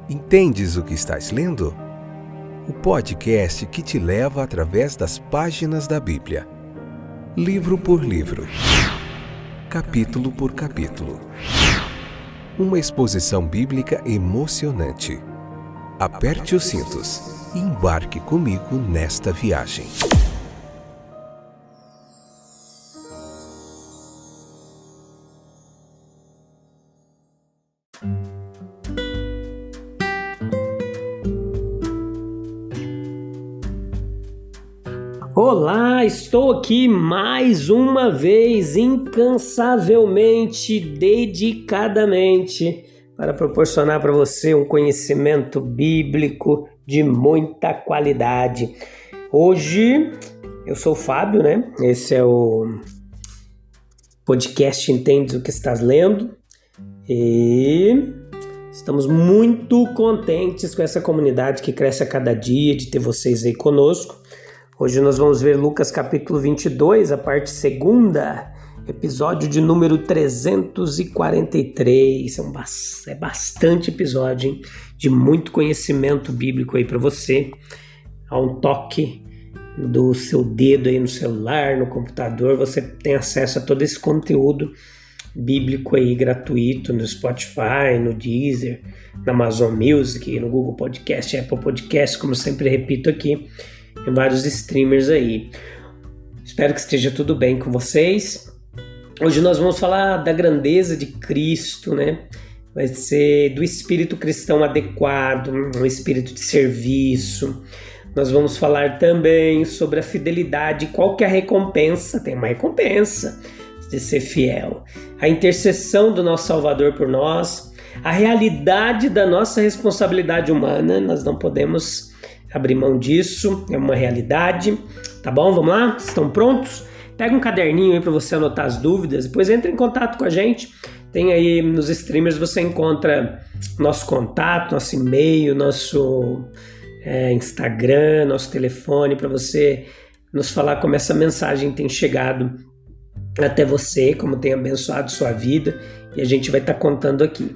Entendes o que estás lendo? O podcast que te leva através das páginas da Bíblia, livro por livro, capítulo por capítulo. Uma exposição bíblica emocionante. Aperte os cintos e embarque comigo nesta viagem. Olá, estou aqui mais uma vez, incansavelmente, dedicadamente, para proporcionar para você um conhecimento bíblico de muita qualidade. Hoje, eu sou o Fábio, né? Esse é o podcast Entendes o que Estás Lendo e estamos muito contentes com essa comunidade que cresce a cada dia, de ter vocês aí conosco. Hoje nós vamos ver Lucas capítulo 22, a parte 2ª, episódio de número 343. É bastante episódio, hein? De muito conhecimento bíblico aí para você. A um toque do seu dedo aí no celular, no computador, você tem acesso a todo esse conteúdo bíblico aí gratuito no Spotify, no Deezer, na Amazon Music, no Google Podcast, Apple Podcast, como eu sempre repito aqui. Tem vários streamers aí. Espero que esteja tudo bem com vocês. Hoje nós vamos falar da grandeza de Cristo, né? Vai ser do espírito cristão adequado, um espírito de serviço. Nós vamos falar também sobre a fidelidade. Qual que é a recompensa? Tem uma recompensa de ser fiel. A intercessão do nosso Salvador por nós. A realidade da nossa responsabilidade humana. Nós não podemos abrir mão disso, é uma realidade, tá bom? Vamos lá? Estão prontos? Pega um caderninho aí para você anotar as dúvidas, depois entre em contato com a gente. Tem aí nos streamers, você encontra nosso contato, nosso e-mail, nosso Instagram, nosso telefone, para você nos falar como essa mensagem tem chegado até você, como tem abençoado sua vida, e a gente vai estar contando aqui,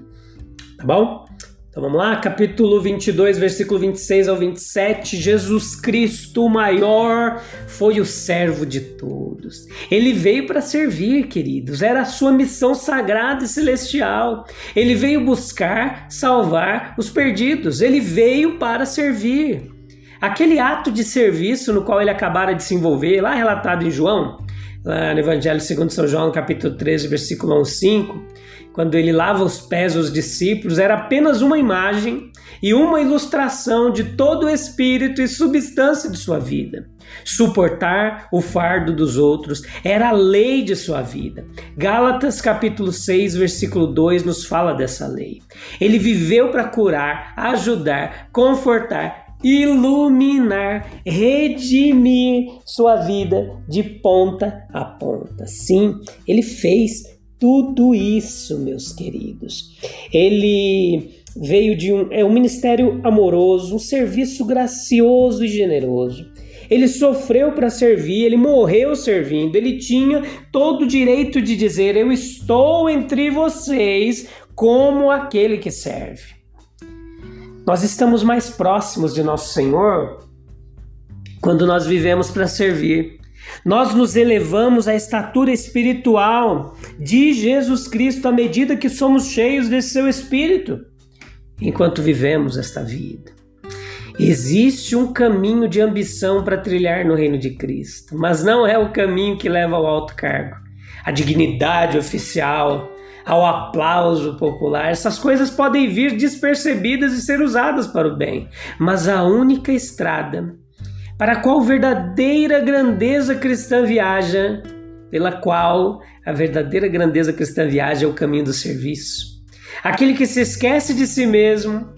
tá bom? Então vamos lá, capítulo 22, versículo 26 ao 27, Jesus Cristo, o maior, foi o servo de todos. Ele veio para servir, queridos, era a sua missão sagrada e celestial. Ele veio buscar, salvar os perdidos, ele veio para servir. Aquele ato de serviço no qual ele acabara de se envolver, lá relatado em João, lá no Evangelho segundo São João, capítulo 13, versículo 1 ao 5, quando ele lava os pés dos discípulos, era apenas uma imagem e uma ilustração de todo o espírito e substância de sua vida. Suportar o fardo dos outros era a lei de sua vida. Gálatas capítulo 6, versículo 2 nos fala dessa lei. Ele viveu para curar, ajudar, confortar, iluminar, redimir sua vida de ponta a ponta. Sim, ele fez tudo isso, meus queridos. Ele veio de um ministério amoroso, um serviço gracioso e generoso. Ele sofreu para servir, ele morreu servindo, ele tinha todo o direito de dizer: eu estou entre vocês como aquele que serve. Nós estamos mais próximos de nosso Senhor quando nós vivemos para servir. Nós nos elevamos à estatura espiritual de Jesus Cristo à medida que somos cheios desse seu Espírito, enquanto vivemos esta vida. Existe um caminho de ambição para trilhar no reino de Cristo, mas não é o caminho que leva ao alto cargo, à dignidade oficial, ao aplauso popular. Essas coisas podem vir despercebidas e ser usadas para o bem, mas a única estrada para a qual verdadeira grandeza cristã viaja, pela qual a verdadeira grandeza cristã viaja é o caminho do serviço. Aquele que se esquece de si mesmo,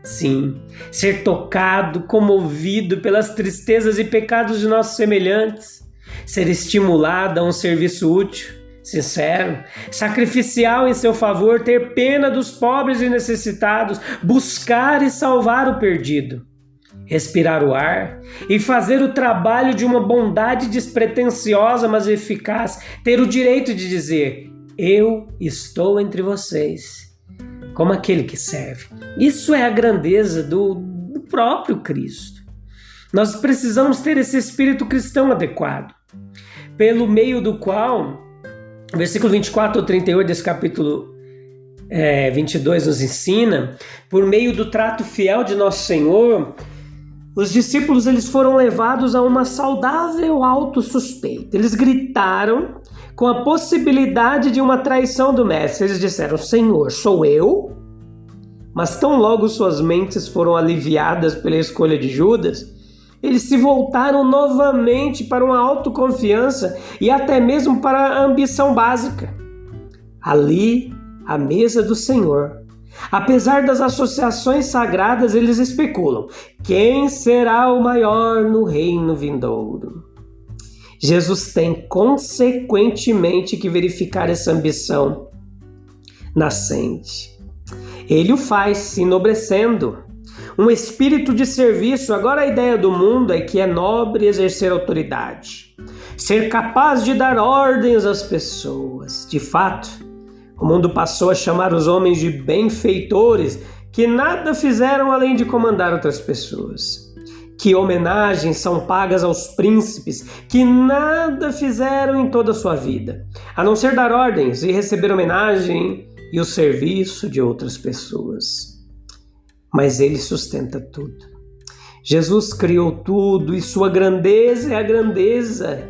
sim, ser tocado, comovido pelas tristezas e pecados de nossos semelhantes, ser estimulado a um serviço útil, sincero, sacrificial em seu favor, ter pena dos pobres e necessitados, buscar e salvar o perdido, respirar o ar e fazer o trabalho de uma bondade despretensiosa, mas eficaz, ter o direito de dizer: eu estou entre vocês, como aquele que serve. Isso é a grandeza do próprio Cristo. Nós precisamos ter esse espírito cristão adequado, pelo meio do qual, versículo 24 ou 38 desse capítulo 22 nos ensina, por meio do trato fiel de nosso Senhor, os discípulos eles foram levados a uma saudável autossuspeita. Eles gritaram com a possibilidade de uma traição do mestre. Eles disseram: Senhor, sou eu? Mas tão logo suas mentes foram aliviadas pela escolha de Judas, eles se voltaram novamente para uma autoconfiança e até mesmo para a ambição básica. Ali, à mesa do Senhor, apesar das associações sagradas, eles especulam: quem será o maior no reino vindouro? Jesus tem consequentemente que verificar essa ambição nascente. Ele o faz se enobrecendo. Um espírito de serviço. Agora a ideia do mundo é que é nobre exercer autoridade, ser capaz de dar ordens às pessoas. De fato, o mundo passou a chamar os homens de benfeitores, que nada fizeram além de comandar outras pessoas. Que homenagens são pagas aos príncipes, que nada fizeram em toda a sua vida, a não ser dar ordens e receber homenagem e o serviço de outras pessoas. Mas ele sustenta tudo. Jesus criou tudo e sua grandeza é a grandeza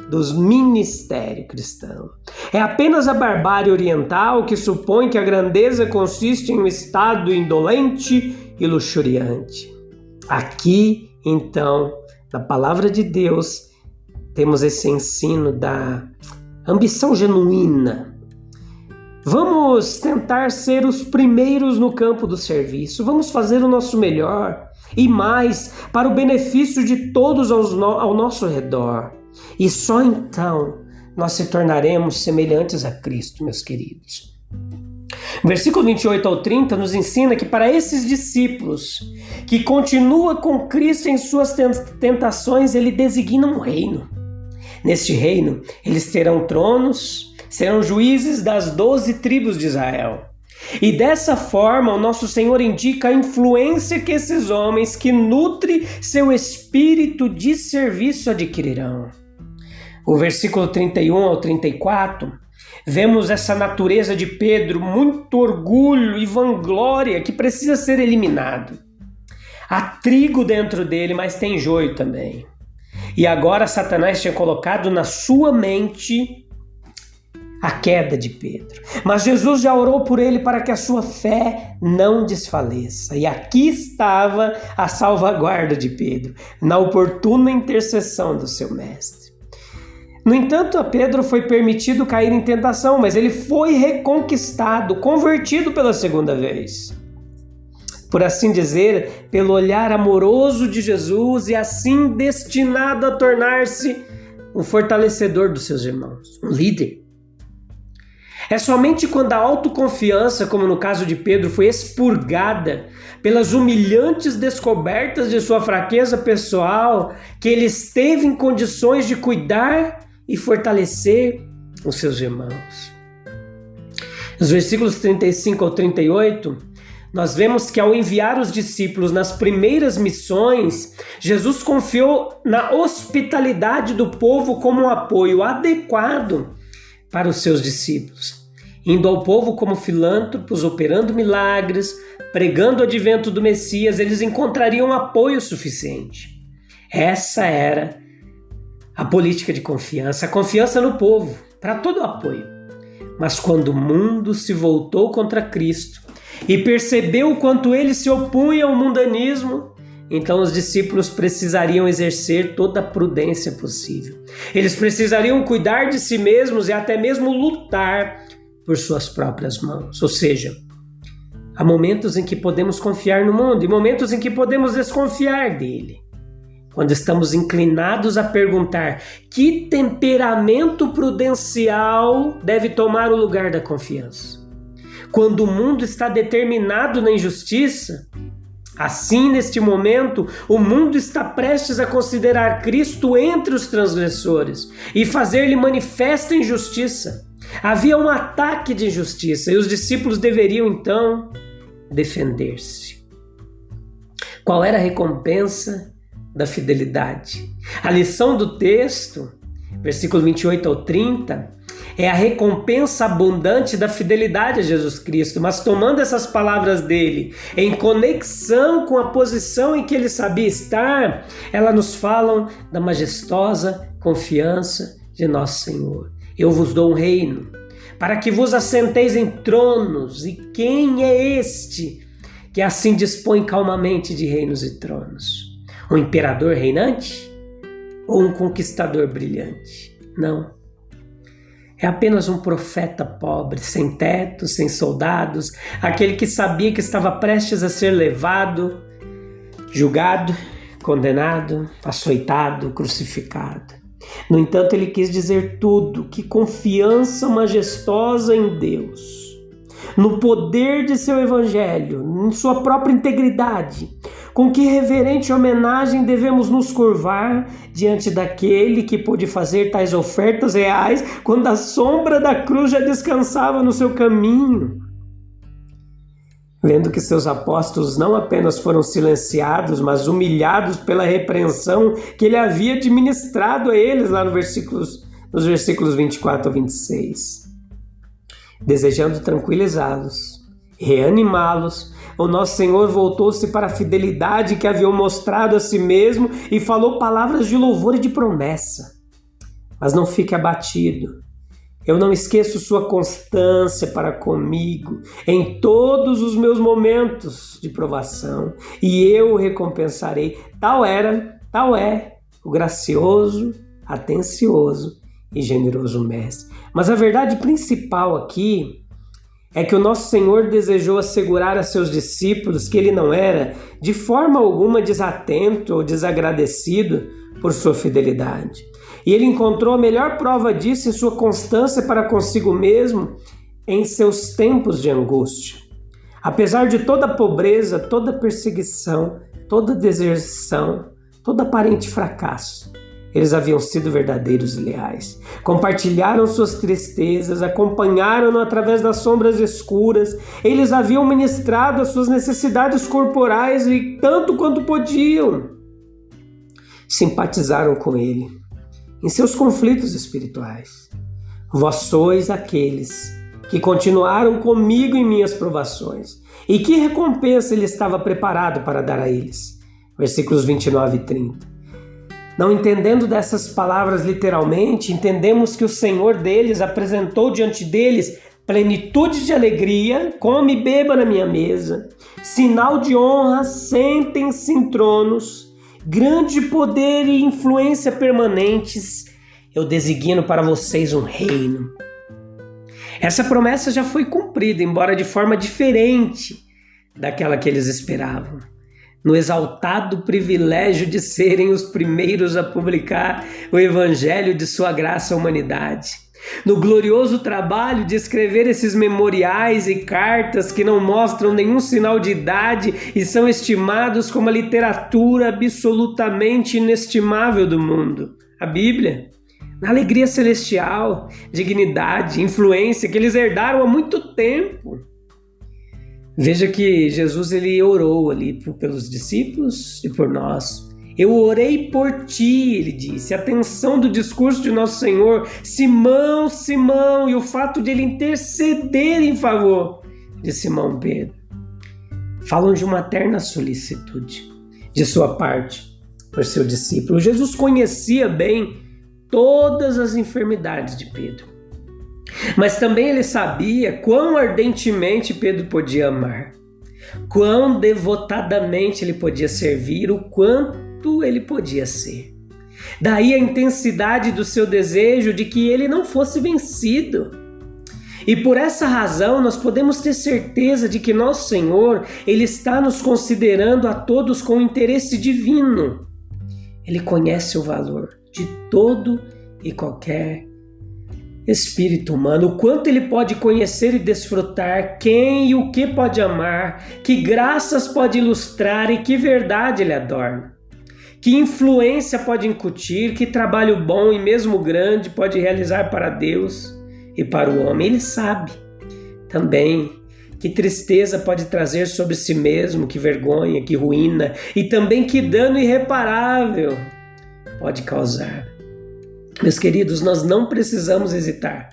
dos ministérios cristãos. É apenas a barbárie oriental que supõe que a grandeza consiste em um estado indolente e luxuriante. Aqui, então, na palavra de Deus, temos esse ensino da ambição genuína. Vamos tentar ser os primeiros no campo do serviço. Vamos fazer o nosso melhor e mais para o benefício de todos ao nosso redor. E só então nós se tornaremos semelhantes a Cristo, meus queridos. O versículo 28 ao 30 nos ensina que para esses discípulos que continuam com Cristo em suas tentações, ele designa um reino. Neste reino, eles terão tronos, serão juízes das 12 tribos de Israel. E dessa forma, o nosso Senhor indica a influência que esses homens que nutrem seu espírito de serviço adquirirão. O versículo 31 ao 34, vemos essa natureza de Pedro, muito orgulho e vanglória que precisa ser eliminado. Há trigo dentro dele, mas tem joio também. E agora Satanás tinha colocado na sua mente a queda de Pedro. Mas Jesus já orou por ele para que a sua fé não desfaleça. E aqui estava a salvaguarda de Pedro, na oportuna intercessão do seu mestre. No entanto, a Pedro foi permitido cair em tentação, mas ele foi reconquistado, convertido pela segunda vez. Por assim dizer, pelo olhar amoroso de Jesus e assim destinado a tornar-se um fortalecedor dos seus irmãos, um líder. É somente quando a autoconfiança, como no caso de Pedro, foi expurgada pelas humilhantes descobertas de sua fraqueza pessoal, que ele esteve em condições de cuidar e fortalecer os seus irmãos. Nos versículos 35 ao 38, nós vemos que ao enviar os discípulos nas primeiras missões, Jesus confiou na hospitalidade do povo como um apoio adequado para os seus discípulos, indo ao povo como filântropos, operando milagres, pregando o advento do Messias, eles encontrariam apoio suficiente. Essa era a política de confiança, a confiança no povo, para todo o apoio. Mas quando o mundo se voltou contra Cristo e percebeu o quanto ele se opunha ao mundanismo, então os discípulos precisariam exercer toda a prudência possível. Eles precisariam cuidar de si mesmos e até mesmo lutar por suas próprias mãos. Ou seja, há momentos em que podemos confiar no mundo e momentos em que podemos desconfiar dele. Quando estamos inclinados a perguntar que temperamento prudencial deve tomar o lugar da confiança. Quando o mundo está determinado na injustiça, assim, neste momento, o mundo está prestes a considerar Cristo entre os transgressores e fazer-lhe manifesta injustiça. Havia um ataque de injustiça e os discípulos deveriam, então, defender-se. Qual era a recompensa da fidelidade? A lição do texto, versículo 28 ao 30, é a recompensa abundante da fidelidade a Jesus Cristo, mas tomando essas palavras dele em conexão com a posição em que ele sabia estar, elas nos falam da majestosa confiança de nosso Senhor. Eu vos dou um reino, para que vos assenteis em tronos, e quem é este que assim dispõe calmamente de reinos e tronos? Um imperador reinante ou um conquistador brilhante? Não. É apenas um profeta pobre, sem teto, sem soldados, aquele que sabia que estava prestes a ser levado, julgado, condenado, açoitado, crucificado. No entanto, ele quis dizer tudo, que confiança majestosa em Deus, no poder de seu evangelho, em sua própria integridade, com que reverente homenagem devemos nos curvar diante daquele que pôde fazer tais ofertas reais quando a sombra da cruz já descansava no seu caminho. Vendo que seus apóstolos não apenas foram silenciados, mas humilhados pela repreensão que ele havia administrado a eles lá nos versículos 24 a 26. Desejando tranquilizá-los, reanimá-los, o nosso Senhor voltou-se para a fidelidade que haviam mostrado a si mesmo e falou palavras de louvor e de promessa. Mas não fique abatido. Eu não esqueço sua constância para comigo em todos os meus momentos de provação, e eu o recompensarei. Tal é o gracioso, atencioso e generoso Mestre. Mas a verdade principal aqui é que o nosso Senhor desejou assegurar a seus discípulos que ele não era de forma alguma desatento ou desagradecido por sua fidelidade. E ele encontrou a melhor prova disso em sua constância para consigo mesmo em seus tempos de angústia. Apesar de toda a pobreza, toda perseguição, toda deserção, todo aparente fracasso, eles haviam sido verdadeiros e leais. Compartilharam suas tristezas, acompanharam-no através das sombras escuras. Eles haviam ministrado as suas necessidades corporais e tanto quanto podiam. Simpatizaram com ele em seus conflitos espirituais. Vós sois aqueles que continuaram comigo em minhas provações. E que recompensa ele estava preparado para dar a eles? Versículos 29 e 30. Não entendendo dessas palavras literalmente, entendemos que o Senhor deles apresentou diante deles plenitude de alegria, come e beba na minha mesa, sinal de honra, sentem-se em tronos, grande poder e influência permanentes, eu designo para vocês um reino. Essa promessa já foi cumprida, embora de forma diferente daquela que eles esperavam. No exaltado privilégio de serem os primeiros a publicar o evangelho de sua graça à humanidade. No glorioso trabalho de escrever esses memoriais e cartas que não mostram nenhum sinal de idade e são estimados como a literatura absolutamente inestimável do mundo. A Bíblia, na alegria celestial, dignidade, influência que eles herdaram há muito tempo. Veja que Jesus ele orou ali pelos discípulos e por nós. Eu orei por ti, ele disse. Atenção do discurso de nosso Senhor. Simão, Simão, e o fato de ele interceder em favor de Simão Pedro. Falam de uma eterna solicitude de sua parte por seu discípulo. Jesus conhecia bem todas as enfermidades de Pedro. Mas também ele sabia quão ardentemente Pedro podia amar, quão devotadamente ele podia servir, o quanto ele podia ser. Daí a intensidade do seu desejo de que ele não fosse vencido. E por essa razão nós podemos ter certeza de que nosso Senhor, ele está nos considerando a todos com interesse divino. Ele conhece o valor de todo e qualquer espírito humano, o quanto ele pode conhecer e desfrutar, quem e o que pode amar, que graças pode ilustrar e que verdade ele adorna, que influência pode incutir, que trabalho bom e mesmo grande pode realizar para Deus e para o homem. Ele sabe também que tristeza pode trazer sobre si mesmo, que vergonha, que ruína e também que dano irreparável pode causar. Meus queridos, nós não precisamos hesitar.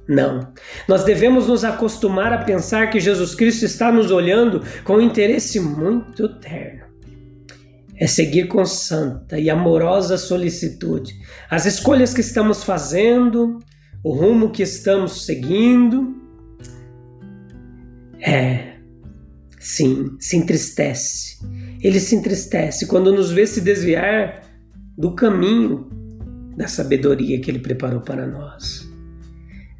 Não. Nós devemos nos acostumar a pensar que Jesus Cristo está nos olhando com um interesse muito terno. É seguir com santa e amorosa solicitude as escolhas que estamos fazendo, o rumo que estamos seguindo. Sim, se entristece. Ele se entristece quando nos vê se desviar do caminho da sabedoria que Ele preparou para nós.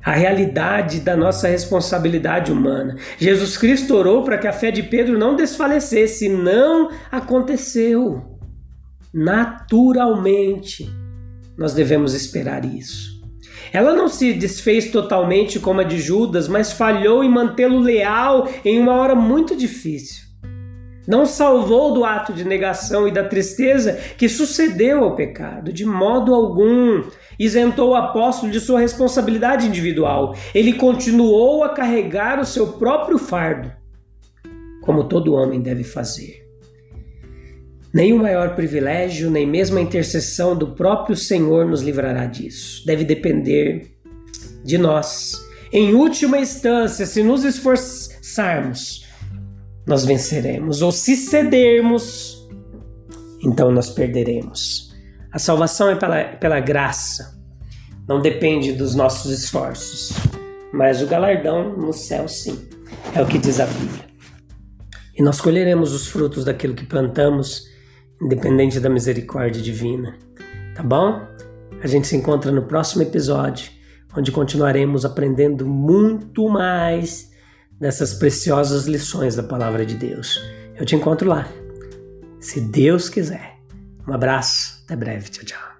A realidade da nossa responsabilidade humana. Jesus Cristo orou para que a fé de Pedro não desfalecesse, não aconteceu. Naturalmente, nós devemos esperar isso. Ela não se desfez totalmente como a de Judas, mas falhou em mantê-lo leal em uma hora muito difícil. Não salvou do ato de negação e da tristeza que sucedeu ao pecado, de modo algum. Isentou o apóstolo de sua responsabilidade individual. Ele continuou a carregar o seu próprio fardo, como todo homem deve fazer. Nem o maior privilégio, nem mesmo a intercessão do próprio Senhor nos livrará disso. Deve depender de nós. Em última instância, se nos esforçarmos, nós venceremos, ou se cedermos, então nós perderemos. A salvação é pela graça, não depende dos nossos esforços, mas o galardão no céu sim, é o que diz a Bíblia. E nós colheremos os frutos daquilo que plantamos, independente da misericórdia divina, tá bom? A gente se encontra no próximo episódio, onde continuaremos aprendendo muito mais dessas preciosas lições da Palavra de Deus. Eu te encontro lá, se Deus quiser. Um abraço, até breve, tchau, tchau.